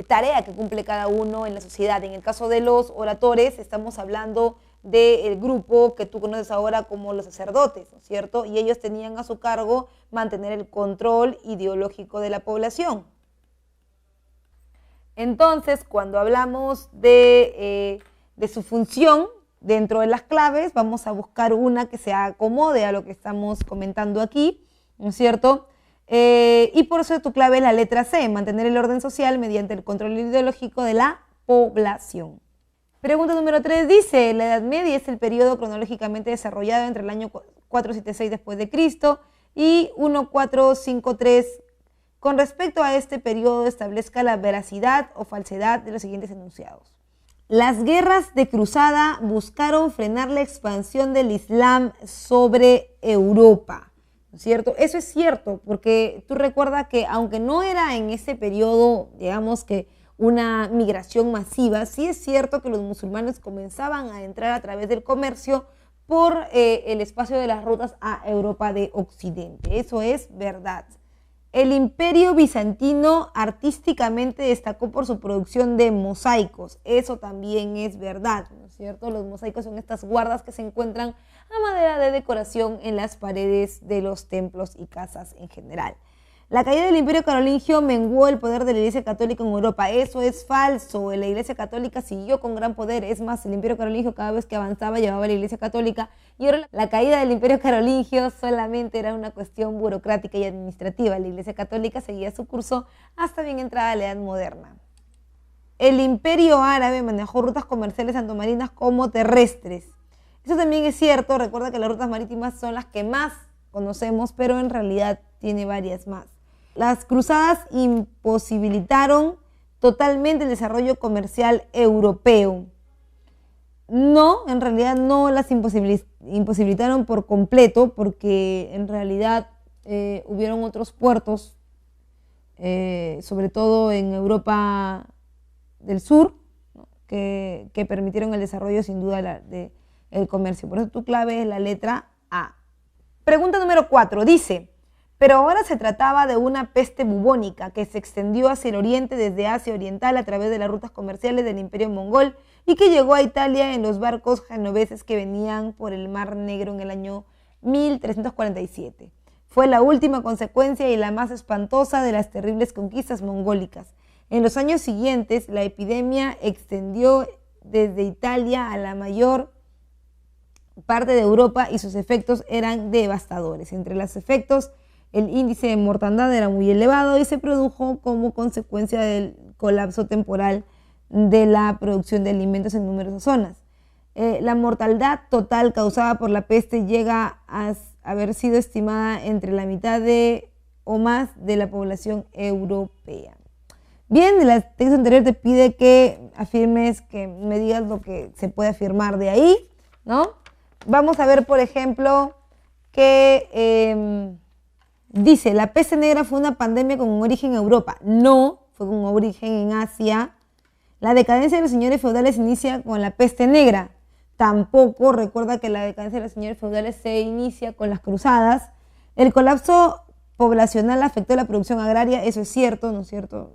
tarea que cumple cada uno en la sociedad. En el caso de los oradores, estamos hablando del grupo que tú conoces ahora como los sacerdotes, ¿no es cierto? Y ellos tenían a su cargo mantener el control ideológico de la población. Entonces, cuando hablamos de su función dentro de las claves, vamos a buscar una que se acomode a lo que estamos comentando aquí, ¿no es cierto? Y por eso tu clave es la letra C, mantener el orden social mediante el control ideológico de la población. Pregunta número 3 dice, la Edad Media es el periodo cronológicamente desarrollado entre el año 476 después de Cristo y 1453. Con respecto a este periodo, establezca la veracidad o falsedad de los siguientes enunciados. Las guerras de cruzada buscaron frenar la expansión del Islam sobre Europa, ¿no es cierto? Eso es cierto, porque tú recuerdas que aunque no era en ese periodo, digamos que una migración masiva, sí es cierto que los musulmanes comenzaban a entrar a través del comercio por el espacio de las rutas a Europa de Occidente. Eso es verdad. El Imperio Bizantino artísticamente destacó por su producción de mosaicos. Eso también es verdad, ¿no es cierto? Los mosaicos son estas guardas que se encuentran a manera de decoración en las paredes de los templos y casas en general. La caída del Imperio Carolingio menguó el poder de la Iglesia Católica en Europa. Eso es falso. La Iglesia Católica siguió con gran poder. Es más, el Imperio Carolingio cada vez que avanzaba llevaba a la Iglesia Católica. Y ahora la caída del Imperio Carolingio solamente era una cuestión burocrática y administrativa. La Iglesia Católica seguía su curso hasta bien entrada la Edad Moderna. El Imperio Árabe manejó rutas comerciales tanto marinas como terrestres. Eso también es cierto. Recuerda que las rutas marítimas son las que más conocemos, pero en realidad tiene varias más. Las cruzadas imposibilitaron totalmente el desarrollo comercial europeo. No, en realidad no las imposibilitaron por completo, porque en realidad hubieron otros puertos, sobre todo en Europa del Sur, ¿no? que permitieron el desarrollo sin duda del comercio. Por eso tu clave es la letra A. Pregunta número 4, dice, pero ahora se trataba de una peste bubónica que se extendió hacia el oriente desde Asia Oriental a través de las rutas comerciales del Imperio Mongol y que llegó a Italia en los barcos genoveses que venían por el Mar Negro en el año 1347. Fue la última consecuencia y la más espantosa de las terribles conquistas mongólicas. En los años siguientes, la epidemia extendió desde Italia a la mayor parte de Europa y sus efectos eran devastadores. Entre los efectos, el índice de mortandad era muy elevado y se produjo como consecuencia del colapso temporal de la producción de alimentos en numerosas zonas. La mortalidad total causada por la peste llega haber sido estimada entre la mitad o más de la población europea. Bien, el texto anterior te pide que afirmes, que me digas lo que se puede afirmar de ahí, ¿no? Vamos a ver, por ejemplo, que dice, la peste negra fue una pandemia con un origen en Europa. No, fue con un origen en Asia. La decadencia de los señores feudales inicia con la peste negra. Tampoco, recuerda que la decadencia de los señores feudales se inicia con las cruzadas. El colapso poblacional afectó la producción agraria, eso es cierto, ¿no es cierto?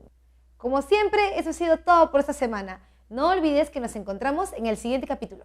Como siempre, eso ha sido todo por esta semana. No olvides que nos encontramos en el siguiente capítulo.